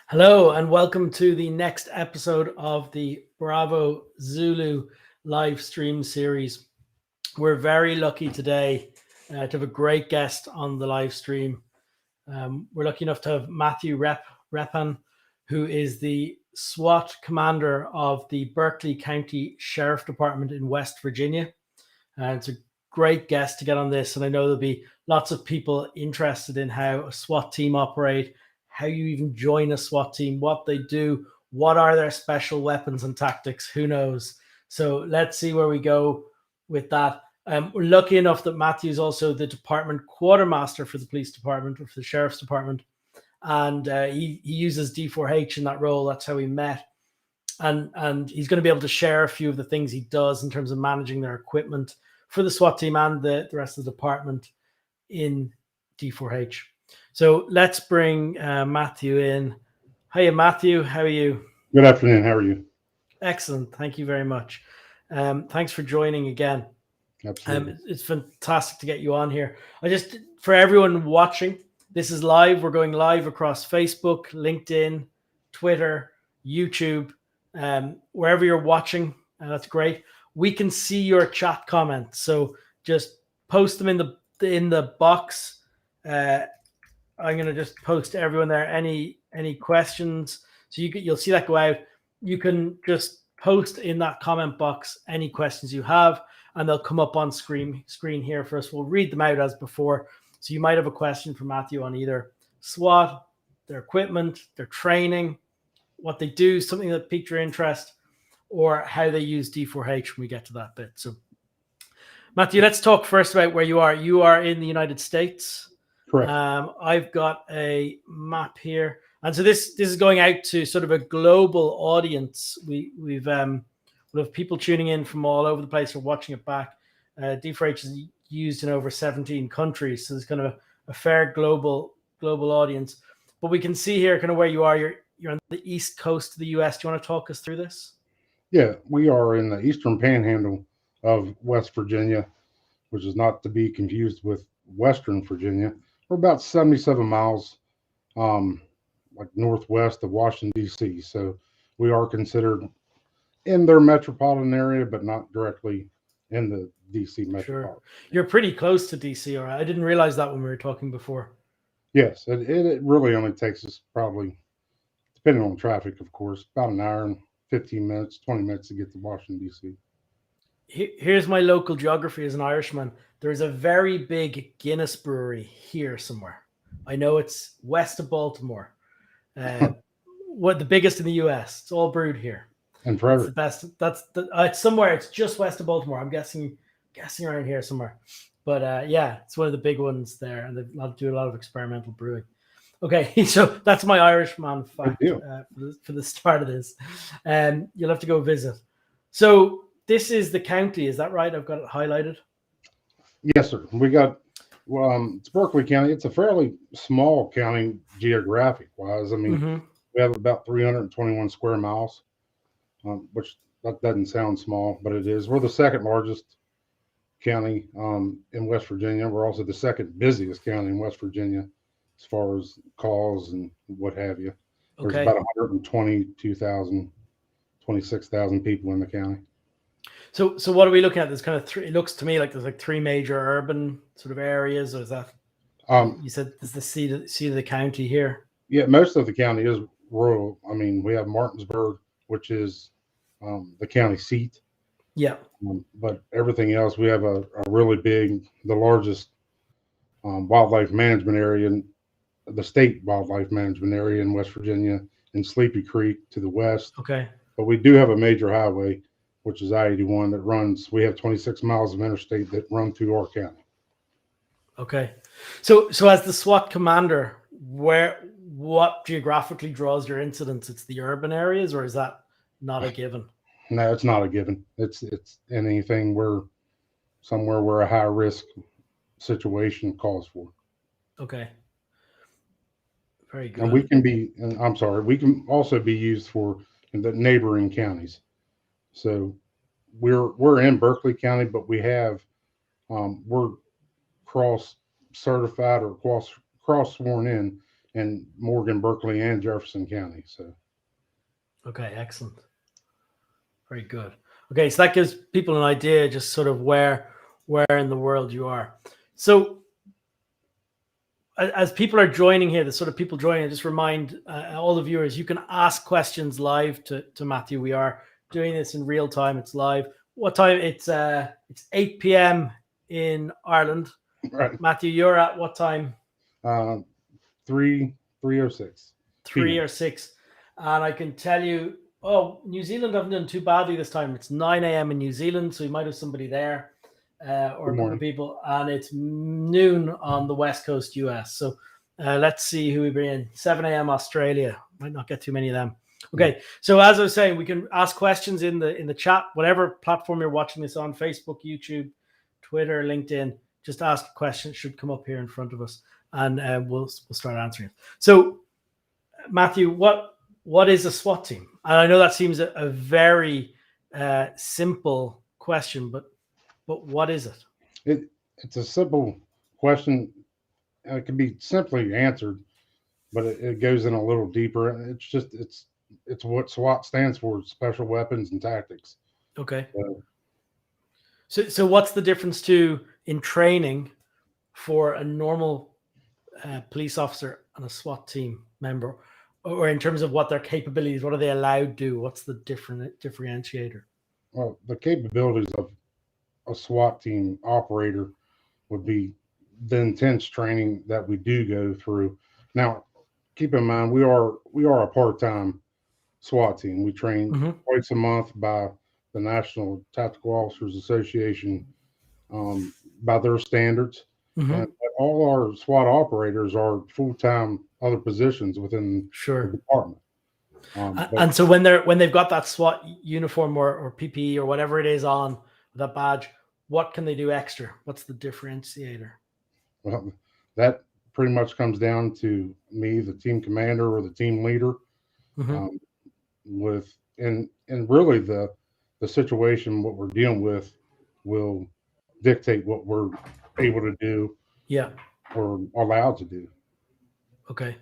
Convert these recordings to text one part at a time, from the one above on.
Hello, and welcome to the next episode of the Bravo Zulu live stream series. We're very lucky today to have a great guest on the live stream. We're lucky enough to have Matthew Repan, who is the SWAT commander of the Berkeley County Sheriff Department in West Virginia. And it's a great guest to get on this, and I know there'll be lots of people interested in how a SWAT team operate, how you even join a SWAT team, what they do, what are their special weapons and tactics, who knows. So let's see where we go with that. We're lucky enough that Matthew is also the department quartermaster for the police department, or for the sheriff's department, and he uses D4H in that role. That's how we met. And he's going to be able to share a few of the things he does in terms of managing their equipment for the SWAT team and the rest of the department in D4H. So let's bring Matthew in. Hiya, Matthew. How are you? Good afternoon. How are you? Excellent. Thank you very much. Thanks for joining again. Absolutely. It's fantastic to get you on here. For everyone watching, this is live. We're going live across Facebook, LinkedIn, Twitter, YouTube, wherever you're watching. That's great. We can see your chat comments, so just post them in the box. I'm going to just post to everyone there any questions. So you'll see that go out. You can just post in that comment box any questions you have, and they'll come up on screen here for us. We'll read them out as before. So you might have a question for Matthew on either SWAT, their equipment, their training, what they do, something that piqued your interest, or how they use D4H when we get to that bit. So Matthew, let's talk first about where you are. You are in the United States. Correct. I've got a map here, and so this is going out to sort of a global audience. We'll have people tuning in from all over the place or watching it back. D4H is used in over 17 countries, so there's kind of a fair global audience. But we can see here kind of where you are. You're on the east coast of the U.S. Do you want to talk us through this? Yeah, we are in the eastern panhandle of West Virginia, which is not to be confused with Western Virginia. We're about 77 miles like northwest of Washington, D.C. So we are considered in their metropolitan area, but not directly in the D.C. metropolitan. Sure. You're pretty close to D.C., all right? I didn't realize that when we were talking before. Yes, it really only takes us probably, depending on traffic, of course, about an hour and 15 minutes, 20 minutes to get to Washington, D.C. Here's my local geography as an Irishman. There's a very big Guinness brewery here somewhere. I know it's west of Baltimore. What the biggest in the U.S. It's all brewed here. And forever. It's the best. It's somewhere. It's just west of Baltimore. I'm guessing around here somewhere. But yeah, it's one of the big ones there, and they do a lot of experimental brewing. Okay, so that's my Irishman fact for the start of this. You'll have to go visit. So this is the county, is that right? I've got it highlighted. Yes, sir. We got it's Berkeley County. It's a fairly small county geographic wise. I mean, we have about 321 square miles, which that doesn't sound small, but it is. We're the second largest county in West Virginia. We're also the second busiest county in West Virginia as far as calls and what have you. There's about 122,000, 26,000 people in the county. So what are we looking at? There's kind of three. It looks to me like there's like three major urban sort of areas, or is that? You said this is the seat of the county here. Yeah, most of the county is rural. I mean, we have Martinsburg, which is the county seat. Yeah. But everything else, we have a really big, the largest wildlife management area, in the state wildlife management area in West Virginia, in Sleepy Creek to the west. Okay. But we do have a major highway, which is I-81 that runs. We have 26 miles of interstate that run through our county. Okay. So as the SWAT commander, what geographically draws your incidents? It's the urban areas, or is that not a given? No, it's not a given. It's anything somewhere where a high risk situation calls for. Okay. Very good. And we can also be used for the neighboring counties. So we're in Berkeley County, but we have we're cross certified or cross sworn in in Morgan, Berkeley, and Jefferson County. So, okay, excellent. Very good. Okay, so that gives people an idea just sort of where in the world you are. So as people are joining here, the sort of people joining, just remind all the viewers, you can ask questions live to Matthew. We are doing this in real time. It's live. What time? It's 8 p.m. in Ireland. right. Matthew, you're at what time? 3:06. 3 or 6. And I can tell you, New Zealand haven't done too badly this time. It's 9 a.m. in New Zealand, so you might have somebody there or a couple of people. And it's noon on the West Coast US. So let's see who we bring in. 7 a.m. Australia. Might not get too many of them. Okay, so as I was saying, we can ask questions in the chat, whatever platform you're watching this on, Facebook, YouTube, Twitter, LinkedIn. Just ask a question. It should come up here in front of us, and we'll start answering it. So, Matthew, what is a SWAT team? And I know that seems a very simple question, but what is it? It's a simple question. It can be simply answered, but it goes in a little deeper. It's what SWAT stands for: Special Weapons and Tactics. Okay. So what's the difference in training for a normal police officer and a SWAT team member, or in terms of what their capabilities, what are they allowed to do? What's the differentiator? Well, the capabilities of a SWAT team operator would be the intense training that we do go through. Now, keep in mind, we are a part-time SWAT team. We train twice a month by the National Tactical Officers Association, by their standards. And all our SWAT operators are full-time other positions within the department. And so when they've got that SWAT uniform or PPE or whatever it is on, that badge, what can they do extra? What's the differentiator? Well, that pretty much comes down to me, the team commander or the team leader, and really the situation, what we're dealing with, will dictate what we're able to do, or allowed to do. Okay,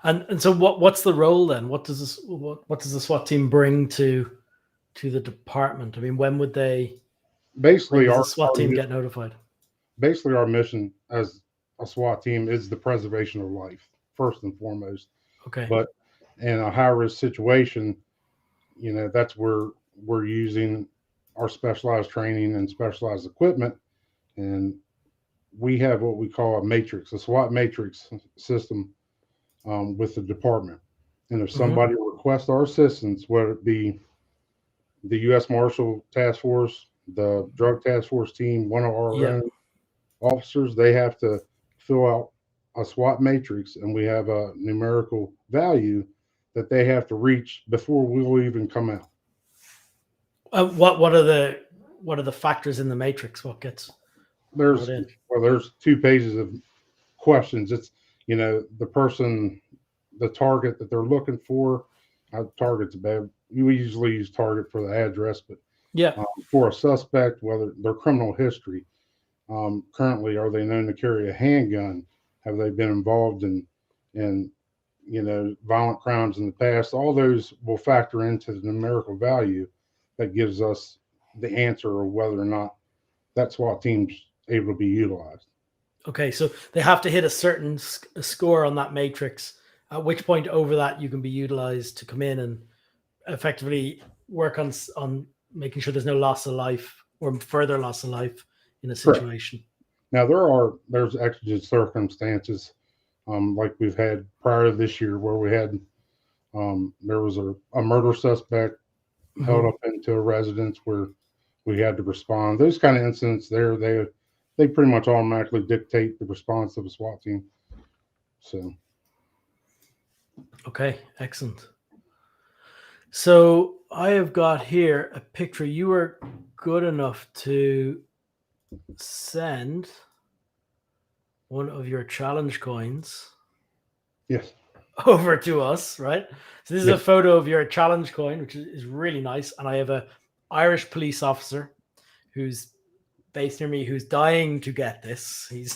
and so what's the role then? What does the SWAT team bring to the department? I mean, when would they? Basically, our SWAT team get notified. Basically, our mission as a SWAT team is the preservation of life first and foremost. Okay, but in a high-risk situation, that's where we're using our specialized training and specialized equipment, and we have what we call a SWAT matrix system with the department. And if somebody requests our assistance, whether it be the U.S. Marshal Task Force, the Drug Task Force team, one of our own officers, they have to fill out a SWAT matrix, and we have a numerical value that they have to reach before we'll even come out. What are the factors in the matrix? What gets there's 2 pages of questions. It's the person, the target that they're looking for. Target's bad. You usually use target for the address, but for a suspect, whether their criminal history, currently, are they known to carry a handgun? Have they been involved in violent crimes in the past? All those will factor into the numerical value that gives us the answer of whether or not that SWAT team's able to be utilized. Okay, so they have to hit a certain score on that matrix, at which point over that you can be utilized to come in and effectively work on making sure there's no loss of life or further loss of life in a situation. Correct. Now, there's exigent circumstances, like we've had prior to this year, where we had there was a murder suspect held up into a residence where we had to respond. Those kind of incidents they pretty much automatically dictate the response of a SWAT team. So, okay, excellent. So I have got here a picture. You were good enough to send one of your challenge coins. Yes. Over to us, right? So this is a photo of your challenge coin, which is really nice. And I have a Irish police officer who's based near me, who's dying to get this. He's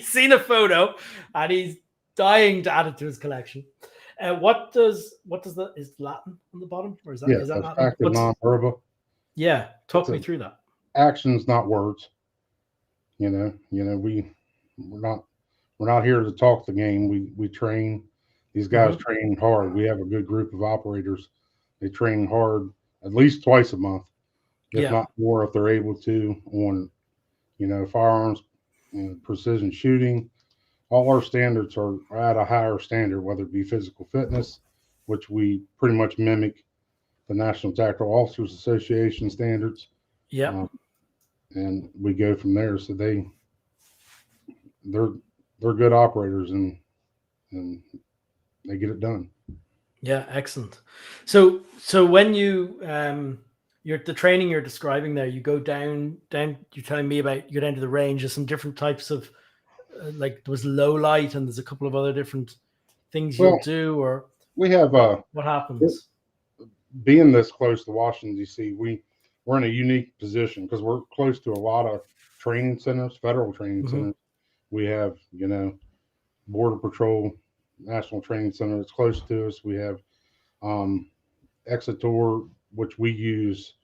seen a photo and he's dying to add it to his collection. What does is Latin on the bottom, or is that Latin? Facta non verba. Yeah, talk me through that. Actions, not words. We're not here to talk the game. We train. These guys train hard. We have a good group of operators. They train hard at least twice a month, if not more, if they're able to, on firearms, precision shooting. All our standards are at a higher standard, whether it be physical fitness, which we pretty much mimic the National Tactical Officers Association standards. Yeah. And we go from there. So they're good operators and they get it done. Yeah, excellent. So when you you're the training you're describing there, you go down. You're telling me about you go down to the range. There's some different types of like there was low light, and there's a couple of other different things you'll do. Or we have what happens? Being this close to Washington D.C., we're in a unique position because we're close to a lot of training centers, federal training centers. We have Border Patrol National Training Center that's close to us. We have Exetor, which we use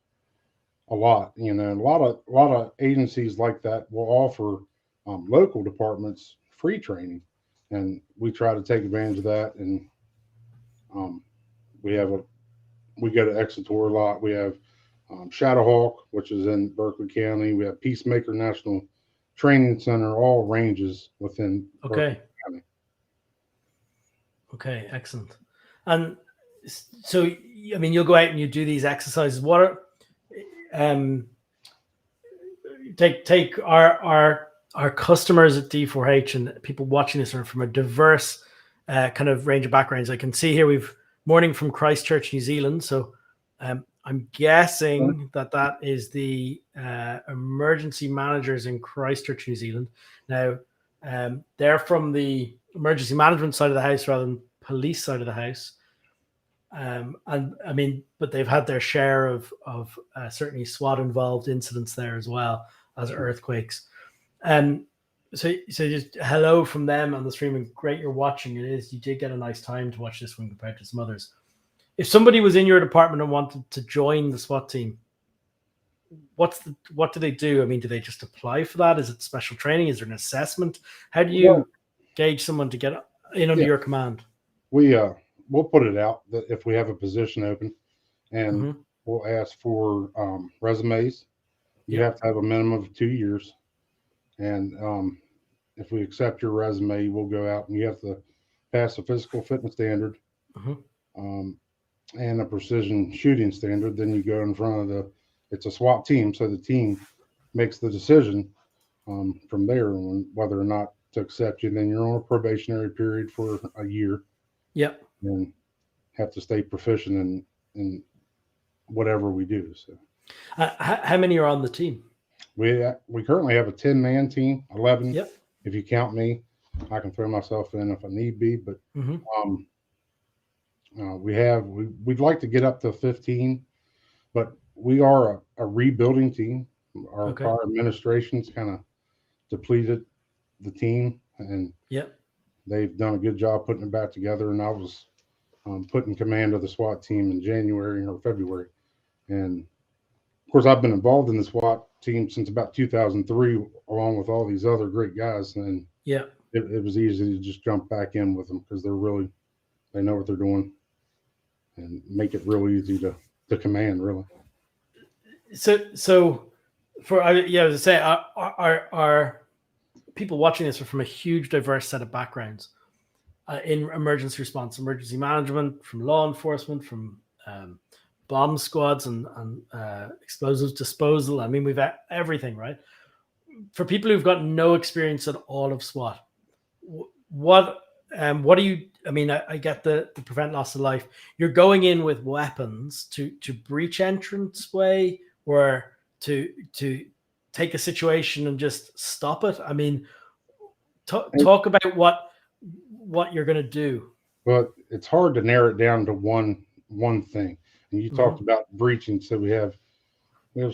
a lot. A lot of agencies like that will offer local departments free training, and we try to take advantage of that. And we go to Exetor a lot. We have Shadowhawk, which is in Berkeley County. We have Peacemaker National Training Center, all ranges within Berkeley County. Okay, excellent. And so, I mean, you'll go out and you do these exercises. What are take our customers at D4H and people watching this are from a diverse kind of range of backgrounds. I can see here we've morning from Christchurch, New Zealand. So I'm guessing that is the emergency managers in Christchurch, New Zealand. Now, they're from the emergency management side of the house rather than police side of the house. And I mean, but they've had their share of certainly SWAT involved incidents there as well as earthquakes. So just hello from them on the stream, and great you're watching. You did get a nice time to watch this one compared to some others. If somebody was in your department and wanted to join the SWAT team, what do they do? I mean, do they just apply for that? Is it special training? Is there an assessment? How do you gauge someone to get in under your command? We'll put it out that if we have a position open, and we'll ask for resumes. You have to have a minimum of 2 years, and if we accept your resume, we'll go out and you have to pass a physical fitness standard and a precision shooting standard. Then you go in front of it's a SWAT team, so the team makes the decision from there on whether or not to accept you. Then you're on a probationary period for a year. Yep. And have to stay proficient in whatever we do. So, how many are on the team? We currently have a 10-man team, 11. Yep. If you count me, I can throw myself in if I need be. But we'd like to get up to 15, but we are a rebuilding team. Our prior administration's kind of depleted the team, and they've done a good job putting it back together. And I was put in command of the SWAT team in January or February. And of course, I've been involved in the SWAT team since about 2003, along with all these other great guys. And it was easy to just jump back in with them because they know what they're doing and make it real easy to command, really. So for, as I say, our people watching this are from a huge, diverse set of backgrounds. In emergency response, emergency management, from law enforcement, from bomb squads and explosives disposal. I mean, we've everything, right? For people who've got no experience at all of SWAT, what do you? I mean, I get the prevent loss of life. You're going in with weapons to breach entrance way, or to take a situation and just stop it. I mean, talk about what you're going to do. Well, it's hard to narrow it down to one thing. And you talked about breaching. So we have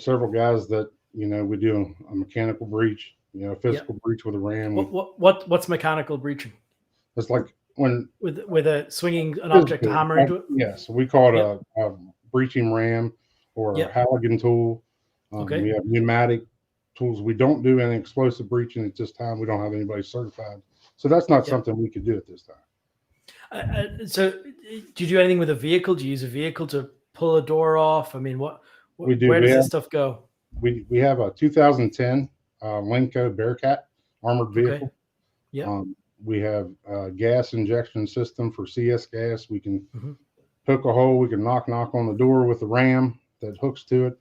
several guys that, we do a mechanical breach, a physical breach with a ram. What's mechanical breaching? It's like when with a swinging an object to hammer into it. yes, we call it Yep. a breaching ram or a Yep. Halligan tool. Okay. We have pneumatic tools. We don't do any explosive breaching at this time. We don't have anybody certified, so that's not Yep. something we could do at this time. So, do you do anything with a vehicle? Do you use a vehicle to pull a door off? I mean, We do. where does this stuff go? We have a 2010 Lenco Bearcat armored Okay. vehicle. Yeah. We have a gas injection system for CS gas. We can Mm-hmm. poke a hole. We can knock on the door with a ram that hooks to it.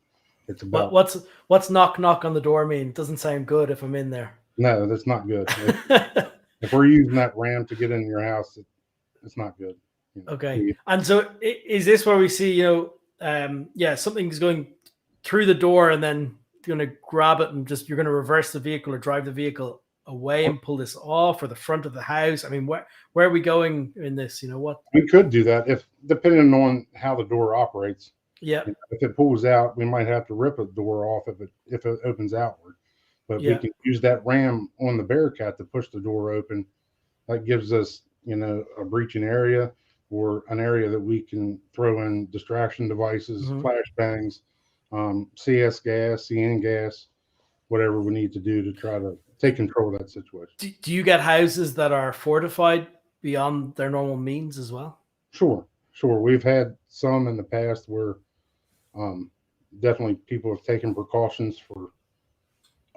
It's about What's knock on the door mean? It doesn't sound good if I'm in there. no, that's not good. If we're using that ram to get in your house, it's not good. You know, Okay. And so is this where we see, something's going through the door and then you're going to grab it and you're going to reverse the vehicle or drive the vehicle away and pull this off, or the front of the house? I mean, where are we going in this? What? We could do that if depending on how the door operates. Yeah. If it pulls out, we might have to rip a door off if it opens outward. But we can use that ram on the Bearcat to push the door open. That gives us, a breaching area or an area that we can throw in distraction devices, flashbangs, CS gas, CN gas, whatever we need to do to try to take control of that situation. Do you get houses that are fortified beyond their normal means as well? Sure. We've had some in the past where definitely people have taken precautions for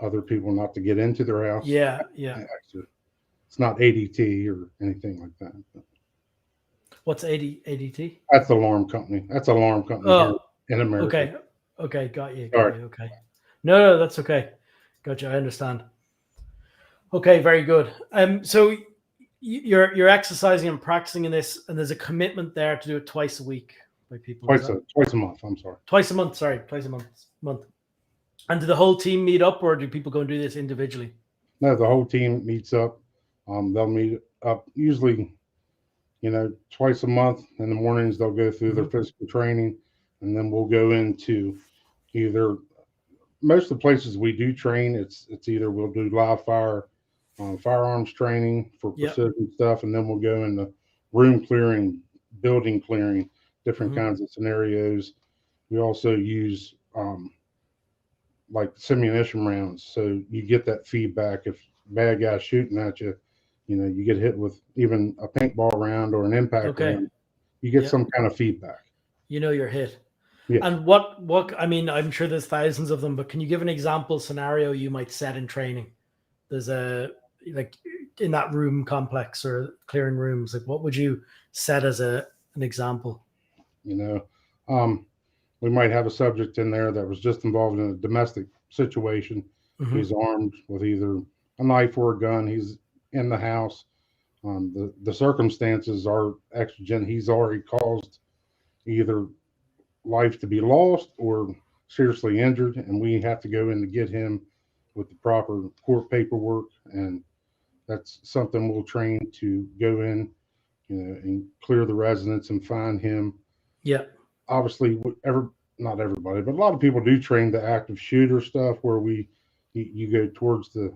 other people not to get into their house. Yeah. It's not ADT or anything like that. What's ADT? That's the alarm company. That's an alarm company here in America. Okay, got you. Sorry. Okay. No, that's okay. Gotcha. I understand. Okay, very good. So you're exercising and practicing in this, and there's a commitment there to do it twice a week by people. Twice a month. I'm sorry. Twice a month. Sorry, twice a month. And do the whole team meet up, or do people go and do this individually? No, the whole team meets up. They'll meet up usually, twice a month. In the mornings, they'll go through their physical training, and then we'll go into either most of the places we do train. It's either we'll do live fire, firearms training for precision stuff, and then we'll go into room clearing, building clearing, different kinds of scenarios. We also use like simunition rounds, so you get that feedback. If bad guys shooting at you, you get hit with even a paintball round or an impact round, you get some kind of feedback. You're hit. Yeah. And what I mean, I'm sure there's thousands of them, but can you give an example scenario you might set in training? There's like in that room complex or clearing rooms, like what would you set as an example? We might have a subject in there that was just involved in a domestic situation. He's armed with either a knife or a gun. He's in the house. The circumstances are exigent. He's already caused either life to be lost or seriously injured, and we have to go in to get him with the proper court paperwork. And that's something we'll train to go in, and clear the residence and find him. Yeah. Obviously, not everybody, but a lot of people do train the active shooter stuff where you go towards the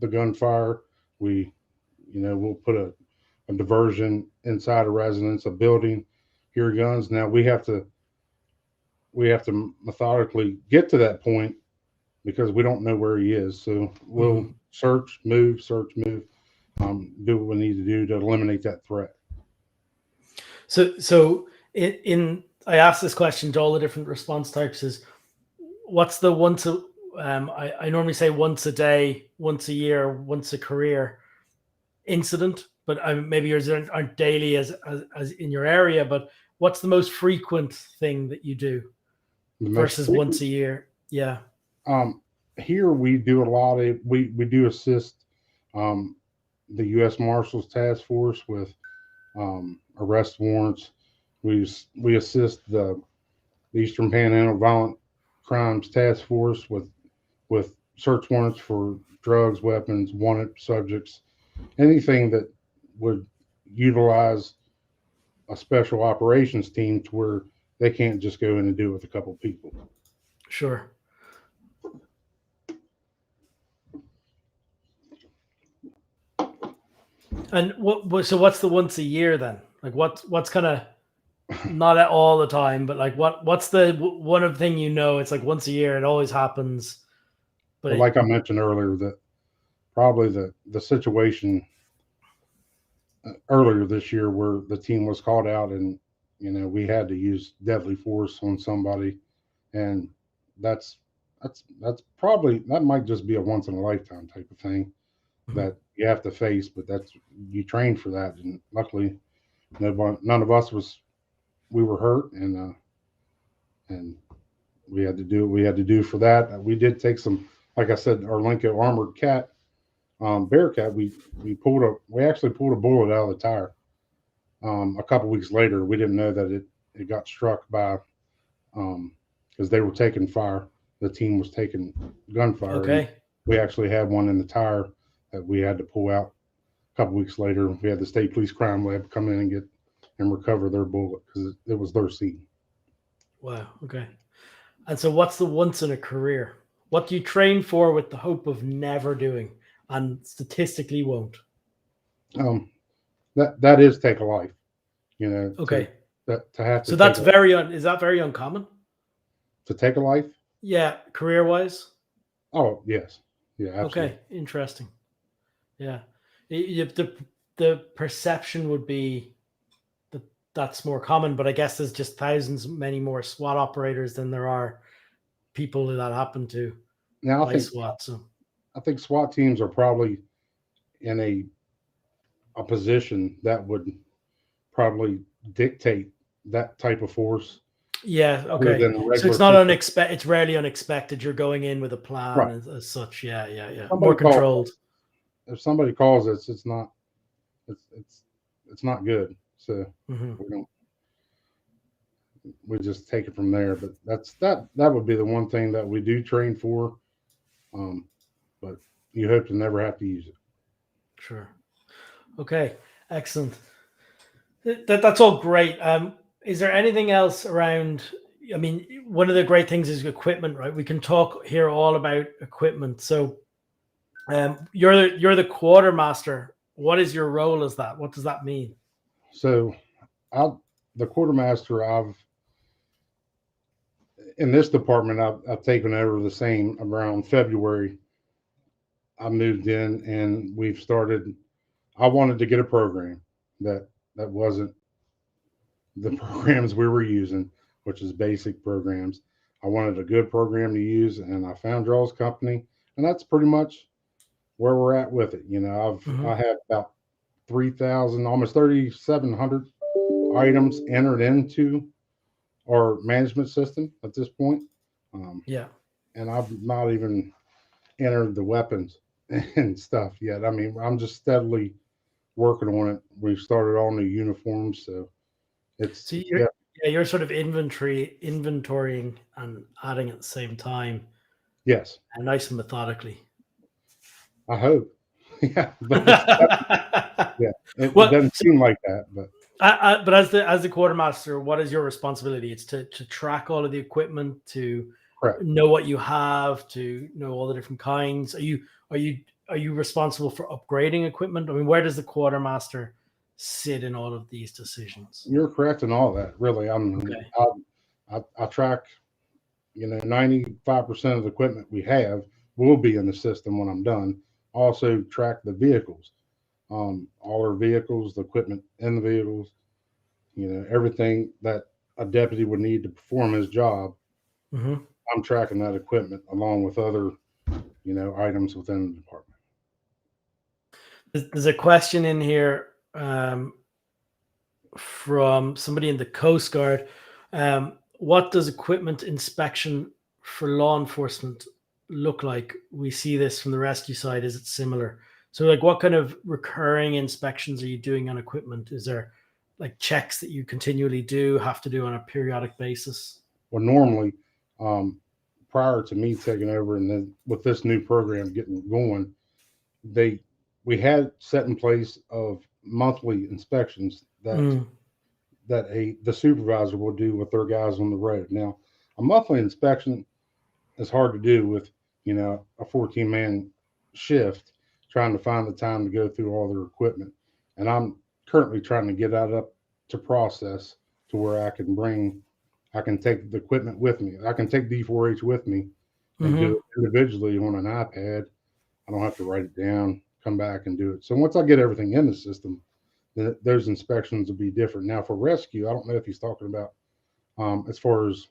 gunfire. We'll put a diversion inside a residence, a building, hear guns. Now we have to methodically get to that point because we don't know where he is. So we'll search, move, do what we need to do to eliminate that threat. So I asked this question to all the different response types is what's the I normally say once a day, once a year, once a career incident, but maybe yours aren't daily as in your area, but what's the most frequent thing that you do versus once a year? Yeah. Here we do a lot of, we do assist the U.S. Marshals Task Force with arrest warrants. We assist the Eastern Panhandle Violent Crimes Task Force with search warrants for drugs, weapons, wanted subjects, anything that would utilize a special operations team to where they can't just go in and do it with a couple people. Sure. And so what's the once a year then? Like what's kind of not at all the time, but like what's the one of thing it's like once a year, it always happens. But Well, like I mentioned earlier, that probably the situation earlier this year where the team was called out and we had to use deadly force on somebody, and that's that's probably that might just be a once in a lifetime type of thing that you have to face, but that's you train for that, and luckily none of us we were hurt, and we had to do what we had to do for that. We did take some, like I said, our Lincoln armored cat, Bearcat. We actually pulled a bullet out of the tire. A couple weeks later, we didn't know that it got struck by because they were taking fire. The team was taking gunfire. Okay. We actually had one in the tire that we had to pull out. A couple weeks later, we had the state police crime lab come in and recover their bullet because it was their scene. Wow. Okay. And so what's the once in a career? What do you train for with the hope of never doing and statistically won't? That is take a life, Okay. To have to. So that's is that very uncommon? To take a life? Yeah, career wise. Oh yes, yeah, absolutely. Okay, interesting. Yeah, the perception would be that that's more common, but I guess there's just many more SWAT operators than there are people that happen to Now by SWAT. So I think SWAT teams are probably in a position that would probably dictate that type of force. yeah, okay. So it's not unexpected. It's rarely unexpected. You're going in with a plan right. as such. Yeah. Somebody More controlled. If somebody calls us, it's not good. So we just take it from there. But that would be the one thing that we do train for. But you hope to never have to use it. Sure. Okay. Excellent. That's all great. Is there anything else around? I mean, one of the great things is equipment, right? We can talk here all about equipment. So, you're the quartermaster. What is your role as that? What does that mean? So, the quartermaster. In this department, I've taken over the same around February. I moved in and we've started. I wanted to get a program that wasn't the programs we were using, which is basic programs. I wanted a good program to use, and I found Draw's company, and that's pretty much where we're at with it. I have about 3,000, almost 3,700 items entered into our management system at this point. And I've not even entered the weapons and stuff yet. I mean, I'm just steadily working on it. We've started all new uniforms, so it's you're sort of inventorying and adding at the same time. Yes, and nice and methodically. I hope. Yeah, it doesn't seem like that, but. But as the quartermaster, what is your responsibility? It's to track all of the equipment, to know what you have, to know all the different kinds. Are you responsible for upgrading equipment? I mean, where does the quartermaster sit in all of these decisions? You're correct in all that. Really, I track. 95% of the equipment we have will be in the system when I'm done. Also track the vehicles. All our vehicles, the equipment in the vehicles, everything that a deputy would need to perform his job. I'm tracking that equipment along with other, items within the department. There's a question in here from somebody in the Coast Guard. What does equipment inspection for law enforcement look like? We see this from the rescue side. Is it similar? So like what kind of recurring inspections are you doing on equipment? Is there like checks that you continually have to do on a periodic basis? Well, normally, prior to me taking over and then with this new program getting going, we had set in place of monthly inspections that the supervisor will do with their guys on the road. Now, a monthly inspection is hard to do with, a 14-man shift trying to find the time to go through all their equipment. and I'm currently trying to get that up to process to where I can take the equipment with me. I can take D4H with me and do it individually on an iPad. I don't have to write it down, come back and do it. So once I get everything in the system, then those inspections will be different. Now for rescue, I don't know if he's talking about as far as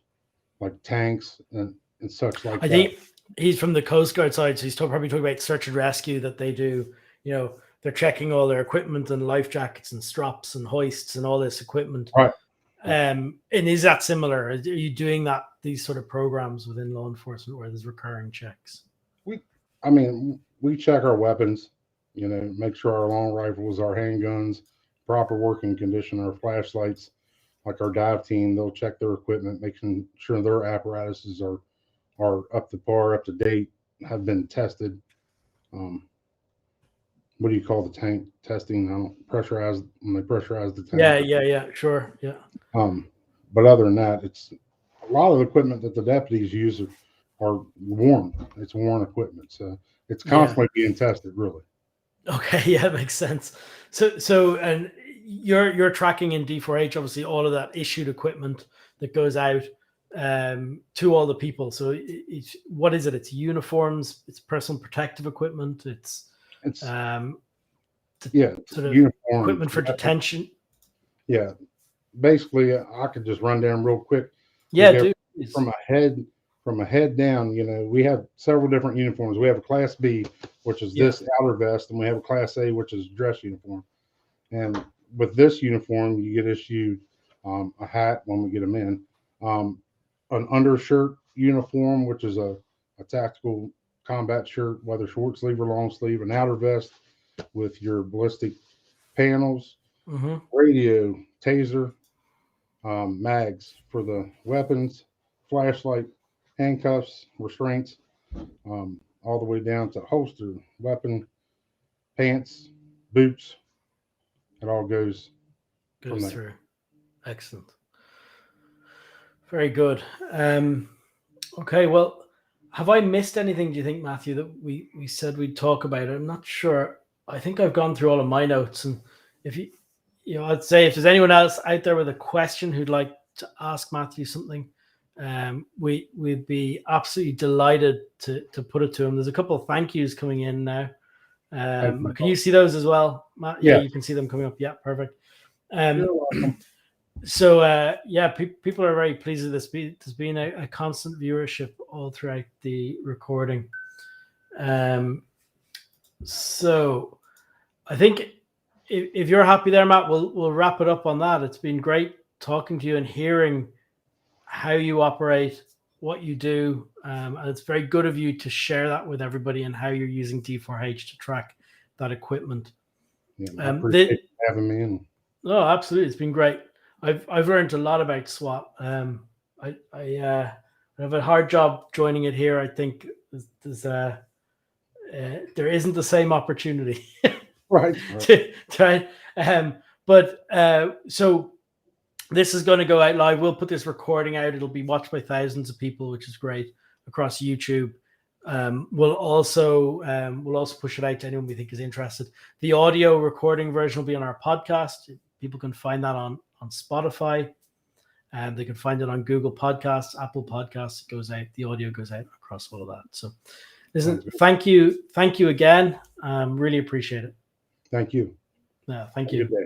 like tanks and such like I that. think he's from the Coast Guard side, so he's probably talking about search and rescue that they do. You know, they're checking all their equipment and life jackets and strops and hoists and all this equipment. Right. And is that similar? Are you doing these sort of programs within law enforcement where there's recurring checks? We check our weapons, make sure our long rifles, our handguns, proper working condition, our flashlights, like our dive team, they'll check their equipment, making sure their apparatuses are up to par, up to date, have been tested. What do you call the tank testing? I don't pressurize when they pressurize the tank. Yeah, sure, yeah. But other than that, it's a lot of the equipment that the deputies use are worn. It's worn equipment, so it's constantly being tested, really. Okay, yeah, makes sense. So, and you're tracking in D4H, obviously, all of that issued equipment that goes out to all the people. So, what is it? It's uniforms, it's personal protective equipment, it's uniform equipment for detention. Yeah, basically, I could just run down real quick. Yeah, from a head down. We have several different uniforms. We have a Class B, which is this outer vest, and we have a Class A, which is dress uniform. And with this uniform, you get issued a hat when we get them in, an undershirt uniform, which is a tactical combat shirt, whether short sleeve or long sleeve, an outer vest with your ballistic panels, radio, taser, mags for the weapons, flashlight, handcuffs, restraints, all the way down to holster, weapon, pants, boots. It all goes through. Excellent. Very good. Okay, well, have I missed anything, do you think, Matthew, that we said we'd talk about? I'm not sure. I think I've gone through all of my notes, and if I'd say if there's anyone else out there with a question who'd like to ask Matthew something, we'd be absolutely delighted to put it to him. There's a couple of thank yous coming in now. Can you see those as well, Matt? Yeah, you can see them coming up. Yeah, perfect. So people are very pleased with this. There's been a constant viewership all throughout the recording. So I think if you're happy there, Matt, we'll wrap it up on that. It's been great talking to you and hearing how you operate, what you do, and it's very good of you to share that with everybody and how you're using D4H to track that equipment. I appreciate having me in. Oh, absolutely, it's been great. I've learned a lot about SWAT. I have a hard job joining it here. I think there isn't the same opportunity. Right. to try. So this is going to go out live. We'll put this recording out. It'll be watched by thousands of people, which is great, across YouTube. We'll also push it out to anyone we think is interested. The audio recording version will be on our podcast. People can find that on Spotify, and they can find it on Google Podcasts, Apple Podcasts. It goes out. The audio goes out across all of that. So, listen, thank you again. Really appreciate it. Thank you. Yeah, thank you.